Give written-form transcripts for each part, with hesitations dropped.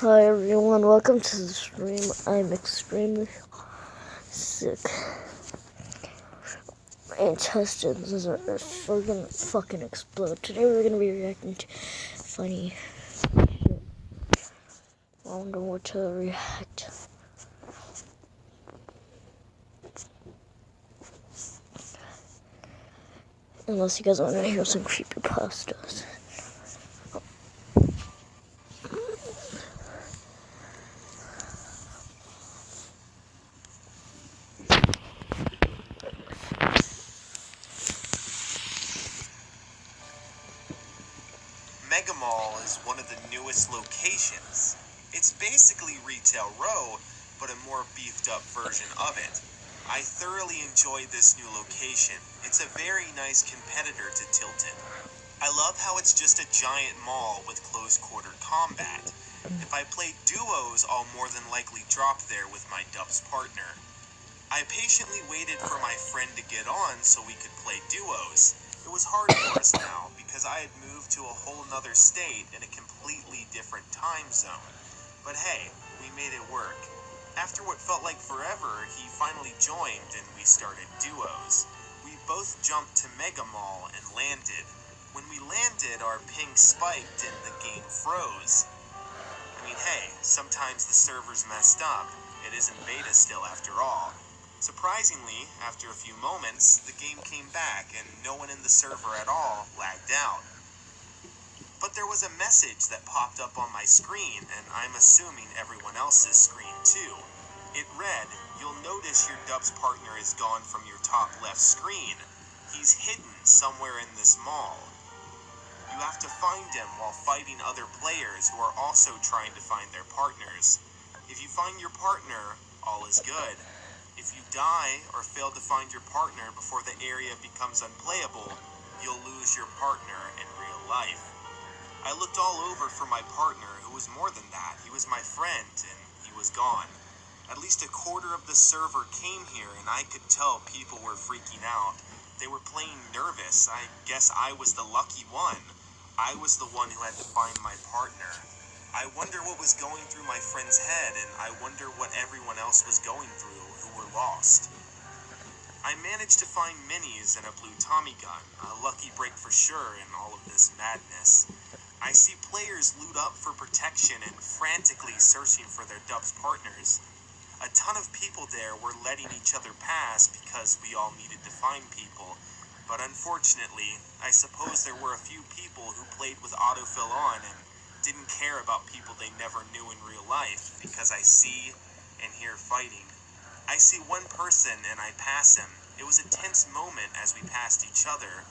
Hi everyone, welcome to the stream. I'm extremely sick. My intestines are gonna fucking explode. Today we're gonna be reacting to funny shit. I don't know what to react. Unless you guys want to hear some creepypastas. Mega Mall is one of the newest locations. It's basically Retail Row, but a more beefed up version of it. I thoroughly enjoyed this new location. It's a very nice competitor to Tilted. I love how it's just a giant mall with close quarter combat. If I play duos, I'll more than likely drop there with my Dubs partner. I patiently waited for my friend to get on so we could play duos. It was hard for us now because I had moved to a whole nother state in a completely different time zone. But hey, we made it work. After what felt like forever, he finally joined and we started duos. We both jumped to Mega Mall and landed. When we landed, our ping spiked and the game froze. I mean, hey, sometimes the server's messed up. It isn't beta still after all. Surprisingly, after a few moments, the game came back and no one in the server at all lagged out. But there was a message that popped up on my screen, and I'm assuming everyone else's screen too. It read, "You'll notice your Dubs partner is gone from your top left screen. He's hidden somewhere in this mall. You have to find him while fighting other players who are also trying to find their partners. If you find your partner, all is good. If you die or fail to find your partner before the area becomes unplayable, you'll lose your partner in real life." I looked all over for my partner, who was more than that. He was my friend, and he was gone. At least a quarter of the server came here, and I could tell people were freaking out. They were playing nervous. I guess I was the lucky one. I was the one who had to find my partner. I wonder what was going through my friend's head, and I wonder what everyone else was going through who were lost. I managed to find minis and a blue Tommy gun, a lucky break for sure in all of this madness. I see players loot up for protection and frantically searching for their Dubs partners. A ton of people there were letting each other pass because we all needed to find people, but unfortunately, I suppose there were a few people who played with autofill on and didn't care about people they never knew in real life because I see and hear fighting. I see one person and I pass him. It was a tense moment as we passed each other.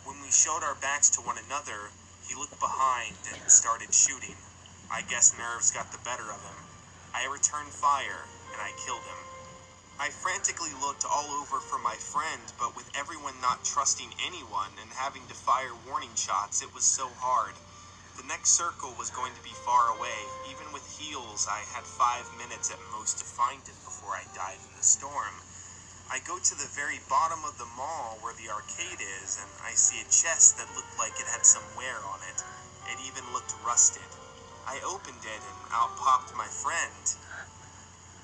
When we showed our backs to one another, he looked behind and started shooting. I guess nerves got the better of him. I returned fire and I killed him. I frantically looked all over for my friend, but with everyone not trusting anyone and having to fire warning shots, it was so hard. The next circle was going to be far away. Even with heals, I had 5 minutes at most to find him before I died in the storm. I go to the very bottom of the mall where the arcade is, and I see a chest that looked like it had some wear on it. It even looked rusted. I opened it, and out popped my friend.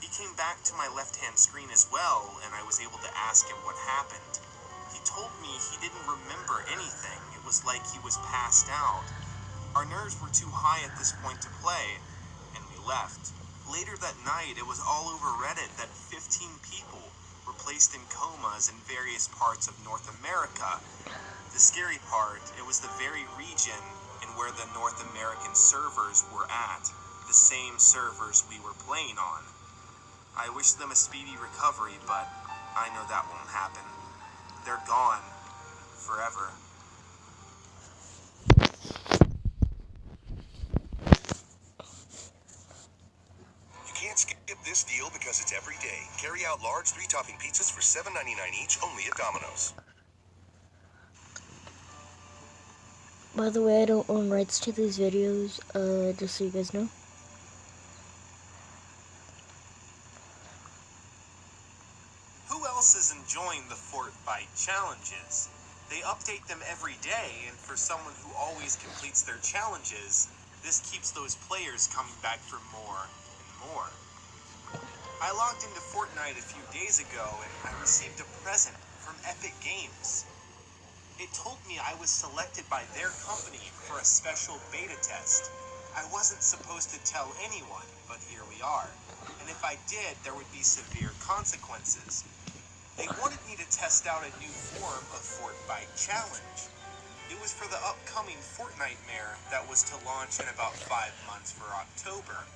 He came back to my left-hand screen as well, and I was able to ask him what happened. He told me he didn't remember anything. It was like he was passed out. Our nerves were too high at this point to play, and we left. Later that night, it was all over Reddit that 15 people were placed in comas in various parts of North America. The scary part, it was the very region in where the North American servers were at, the same servers we were playing on. I wish them a speedy recovery, but I know that won't happen. They're gone. Forever. You can't skip this deal because it's every day. Carry out large 3-topping pizzas for $7.99 each, only at Domino's. By the way, I don't own rights to these videos, just so you guys know. Who else is enjoying the Fort Fight challenges? They update them every day, and for someone who always completes their challenges, This keeps those players coming back for more and more. I logged into Fortnite a few days ago and I received a present from Epic Games. It told me I was selected by their company for a special beta test. I wasn't supposed to tell anyone, but here we are. And if I did, there would be severe consequences. They wanted me to test out a new form of Fortnite Challenge. It was for the upcoming Fortnitemare that was to launch in about 5 months for October.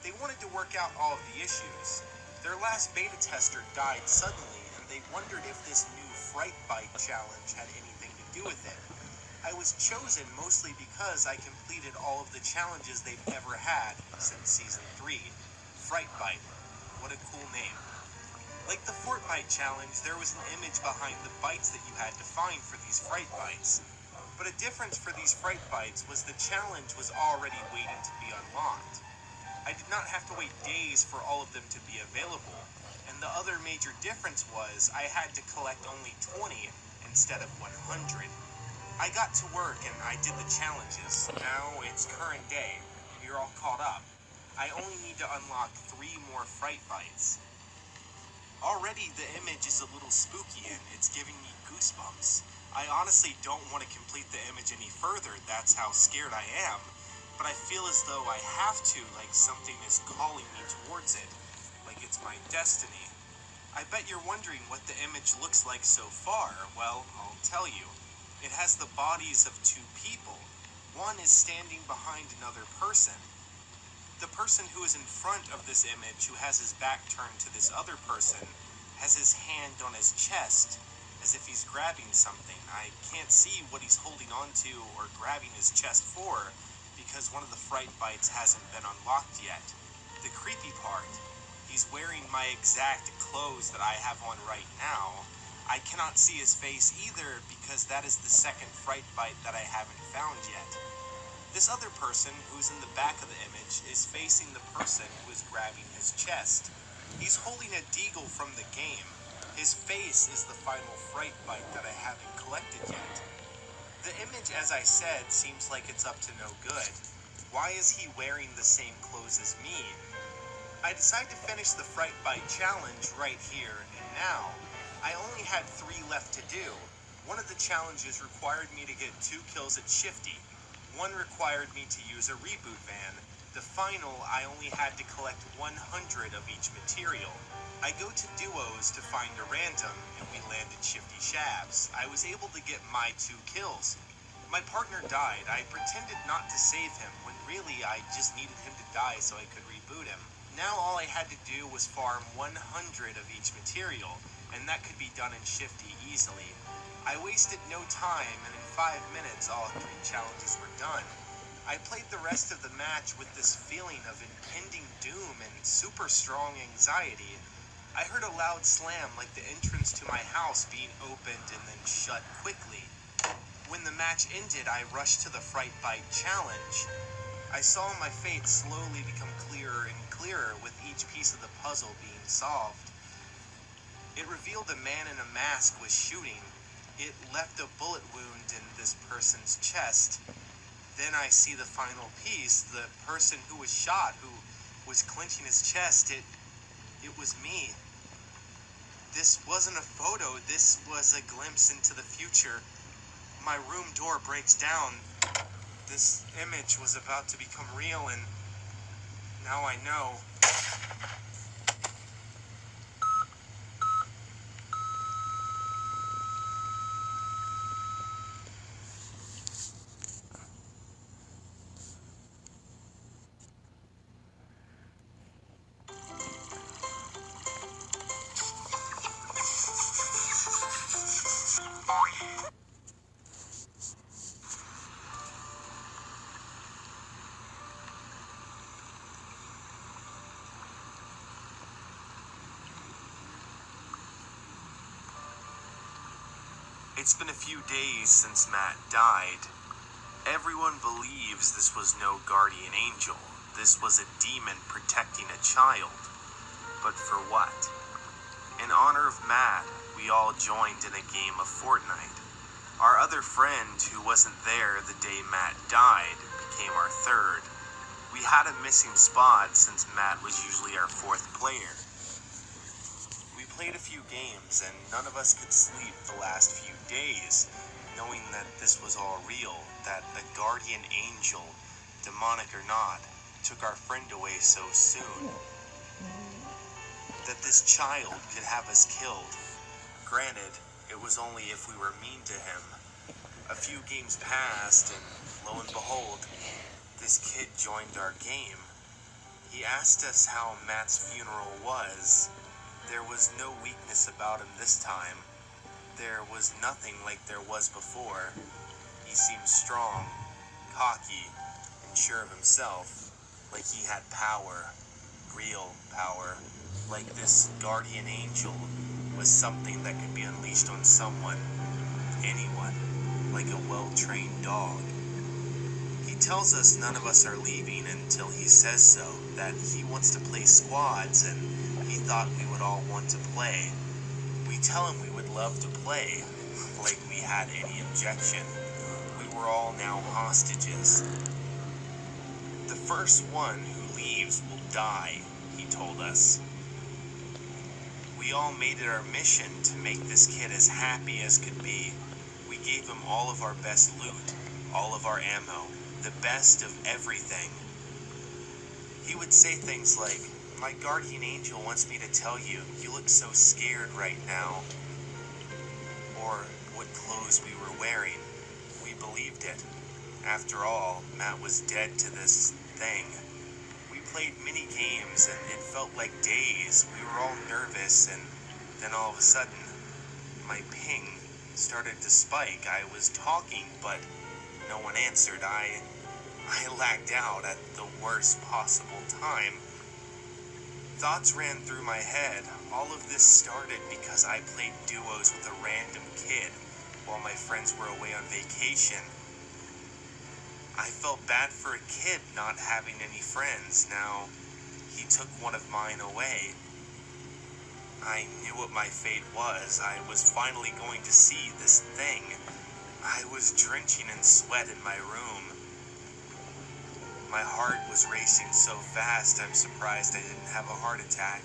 They wanted to work out all of the issues. Their last beta tester died suddenly, and they wondered if this new Frightbite challenge had anything to do with it. I was chosen mostly because I completed all of the challenges they've ever had since Season 3. Frightbite. What a cool name. Like the Fortnite challenge, there was an image behind the bites that you had to find for these Frightbites. But a difference for these Frightbites was the challenge was already waiting to be unlocked. I did not have to wait days for all of them to be available, and the other major difference was I had to collect only 20 instead of 100. I got to work and I did the challenges. Now it's current day. You're all caught up. I only need to unlock 3 more Frightbites. Already the image is a little spooky and it's giving me goosebumps. I honestly don't want to complete the image any further, that's how scared I am. But I feel as though I have to, like something is calling me towards it, like it's my destiny. I bet you're wondering what the image looks like so far. Well, I'll tell you. It has the bodies of 2 people. One is standing behind another person. The person who is in front of this image, who has his back turned to this other person, has his hand on his chest, as if he's grabbing something. I can't see what he's holding onto or grabbing his chest for, because one of the Frightbites hasn't been unlocked yet. The creepy part, he's wearing my exact clothes that I have on right now. I cannot see his face either because that is the second Frightbite that I haven't found yet. This other person, who's in the back of the image, is facing the person who is grabbing his chest. He's holding a deagle from the game. His face is the final Frightbite that I haven't collected yet. The image, as I said, seems like it's up to no good. Why is he wearing the same clothes as me? I decided to finish the Frightbite challenge right here and now. I only had 3 left to do. One of the challenges required me to get 2 kills at Shifty. One required me to use a reboot van. The final, I only had to collect 100 of each material. I go to duos to find a random, and we landed Shifty Shabs. I was able to get my 2 kills. My partner died. I pretended not to save him, when really I just needed him to die so I could reboot him. Now all I had to do was farm 100 of each material, and that could be done in Shifty easily. I wasted no time, and in 5 minutes all 3 challenges were done. I played the rest of the match with this feeling of impending doom and super strong anxiety. I heard a loud slam like the entrance to my house being opened and then shut quickly. When the match ended, I rushed to the Frightbite challenge. I saw my fate slowly become clearer and clearer with each piece of the puzzle being solved. It revealed a man in a mask was shooting. It left a bullet wound in this person's chest. Then I see the final piece, the person who was shot, who was clenching his chest. It was me. This wasn't a photo, this was a glimpse into the future. My room door breaks down. This image was about to become real, and now I know. It's been a few days since Matt died. Everyone believes this was no guardian angel. This was a demon protecting a child. But for what? In honor of Matt, we all joined in a game of Fortnite. Our other friend, who wasn't there the day Matt died, became our third. We had a missing spot since Matt was usually our fourth player. We played a few games and none of us could sleep the last few days, knowing that this was all real, that a guardian angel, demonic or not, took our friend away so soon. That this child could have us killed. Granted, it was only if we were mean to him. A few games passed and lo and behold, this kid joined our game. He asked us how Matt's funeral was. There was no weakness about him this time. There was nothing like there was before. He seemed strong, cocky, and sure of himself, like he had power, real power, like this guardian angel was something that could be unleashed on someone, anyone, like a well-trained dog. He tells us none of us are leaving until he says so, that he wants to play squads and he thought we would all want to play. We tell him we would love to play, like we had any objection. We were all now hostages. The first one who leaves will die, he told us. We all made it our mission to make this kid as happy as could be. We gave him all of our best loot, all of our ammo, the best of everything. He would say things like, "My guardian angel wants me to tell you, you look so scared right now." Or what clothes we were wearing. We believed it. After all, Matt was dead to this thing. We played many games and it felt like days. We were all nervous and then all of a sudden, my ping started to spike. I was talking, but no one answered. I lagged out at the worst possible time. Thoughts ran through my head. All of this started because I played duos with a random kid while my friends were away on vacation. I felt bad for a kid not having any friends. Now, he took one of mine away. I knew what my fate was. I was finally going to see this thing. I was drenching in sweat in my room. My heart was racing so fast, I'm surprised I didn't have a heart attack.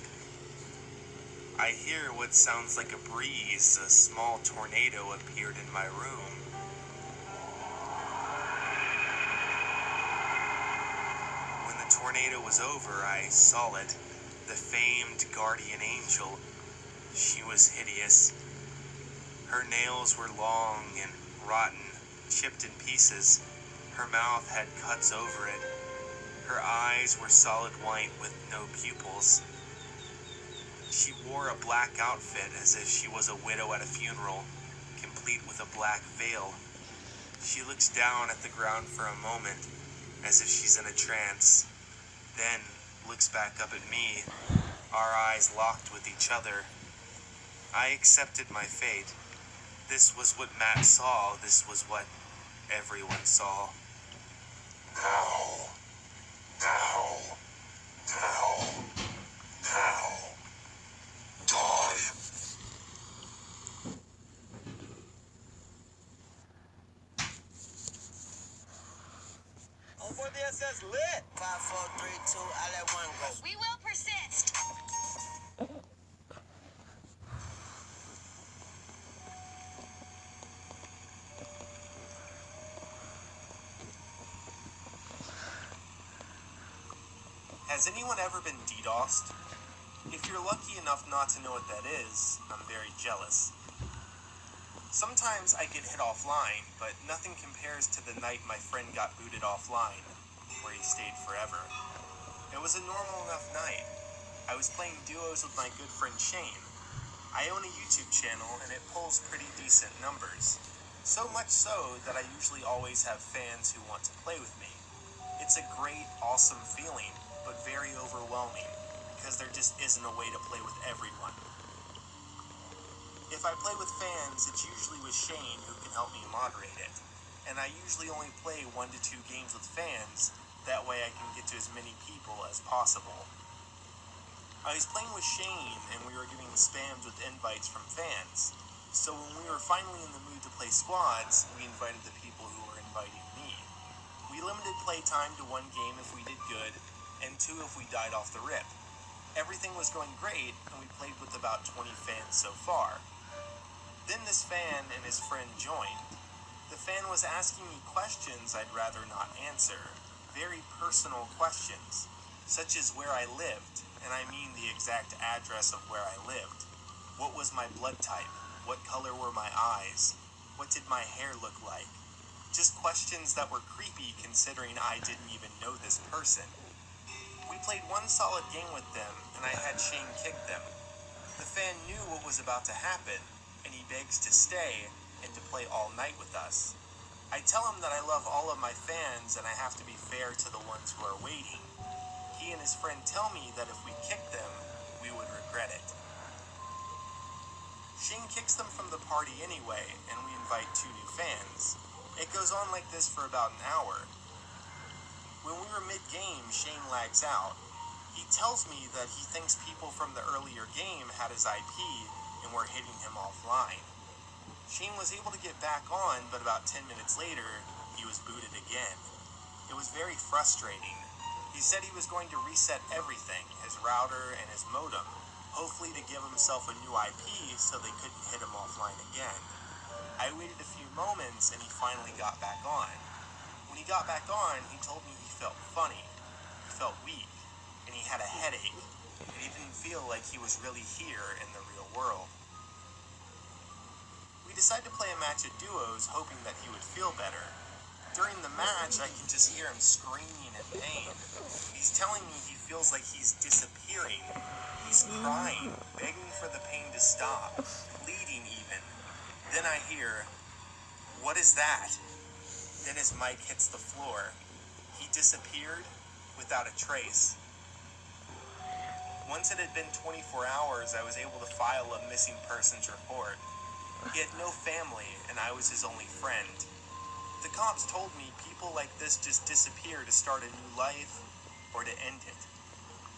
I hear what sounds like a breeze. A small tornado appeared in my room. When the tornado was over, I saw it. The famed guardian angel. She was hideous. Her nails were long and rotten, chipped in pieces. Her mouth had cuts over it. Her eyes were solid white with no pupils. She wore a black outfit as if she was a widow at a funeral, complete with a black veil. She looks down at the ground for a moment, as if she's in a trance, then looks back up at me. Our eyes locked with each other. I accepted my fate. This was what Matt saw. This was what everyone saw. Now. Die. Over there says lit. 5, 4, 3, 2, I let one go. We will persist. Has anyone ever been DDoSed? If you're lucky enough not to know what that is, I'm very jealous. Sometimes I get hit offline, but nothing compares to the night my friend got booted offline, where he stayed forever. It was a normal enough night. I was playing duos with my good friend Shane. I own a YouTube channel and it pulls pretty decent numbers. So much so that I usually always have fans who want to play with me. It's a great, awesome feeling, but very overwhelming, because there just isn't a way to play with everyone. If I play with fans, it's usually with Shane who can help me moderate it, and I usually only play 1 to 2 games with fans, that way I can get to as many people as possible. I was playing with Shane, and we were getting spammed with invites from fans, so when we were finally in the mood to play squads, we invited the people who were inviting me. We We limited playtime to 1 game if we did good, and 2 if we died off the rip. Everything was going great, and we played with about 20 fans so far. Then this fan and his friend joined. The fan was asking me questions I'd rather not answer. Very personal questions, such as where I lived, and I mean the exact address of where I lived. What was my blood type? What color were my eyes? What did my hair look like? Just questions that were creepy considering I didn't even know this person. We played 1 solid game with them, and I had Shane kick them. The fan knew what was about to happen, and he begs to stay and to play all night with us. I tell him that I love all of my fans and I have to be fair to the ones who are waiting. He and his friend tell me that if we kick them, we would regret it. Shane kicks them from the party anyway, and we invite 2 new fans. It goes on like this for about an hour. When we were mid-game, Shane lags out. He tells me that he thinks people from the earlier game had his IP and were hitting him offline. Shane was able to get back on, but about 10 minutes later, he was booted again. It was very frustrating. He said he was going to reset everything, his router and his modem, hopefully to give himself a new IP so they couldn't hit him offline again. I waited a few moments and he finally got back on. When he got back on, he told me he felt funny, he felt weak, and he had a headache, and he didn't feel like he was really here in the real world. We decided to play a match of duos, hoping that he would feel better. During the match, I can just hear him screaming in pain. He's telling me he feels like he's disappearing. He's crying, begging for the pain to stop, pleading even. Then I hear, "What is that?" Then his mic hits the floor. He disappeared without a trace. Once it had been 24 hours, I was able to file a missing persons report. He had no family, and I was his only friend. The cops told me people like this just disappear to start a new life or to end it.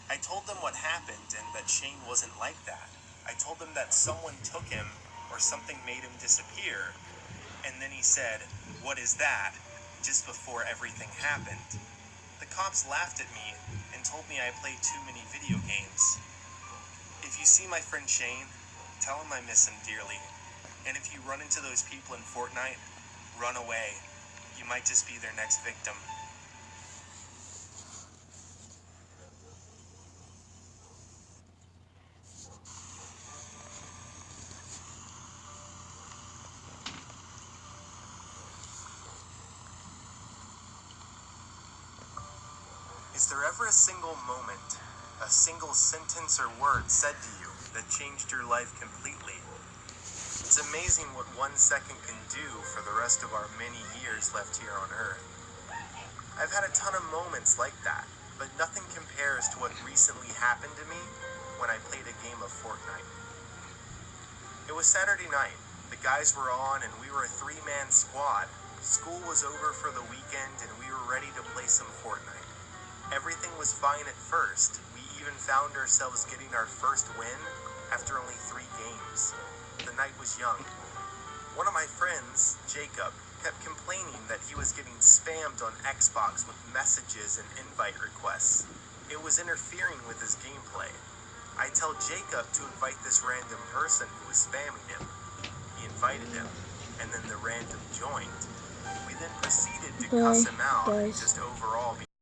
I told them what happened and that Shane wasn't like that. I told them that someone took him or something made him disappear. And then he said, "What is that?" just before everything happened. The cops laughed at me and told me I played too many video games. If you see my friend Shane, tell him I miss him dearly. And if you run into those people in Fortnite, run away. You might just be their next victim. Is there ever a single moment, a single sentence or word said to you that changed your life completely? It's amazing what 1 second can do for the rest of our many years left here on Earth. I've had a ton of moments like that, but nothing compares to what recently happened to me when I played a game of Fortnite. It was Saturday night. The guys were on and we were a 3-man squad. School was over for the weekend and we were ready to play some Fortnite. Everything was fine at first. We even found ourselves getting our first win after only 3 games. The night was young. One of my friends, Jacob, kept complaining that he was getting spammed on Xbox with messages and invite requests. It was interfering with his gameplay. I tell Jacob to invite this random person who was spamming him. He invited him, and then the random joined. We then proceeded to cuss him out and just overall be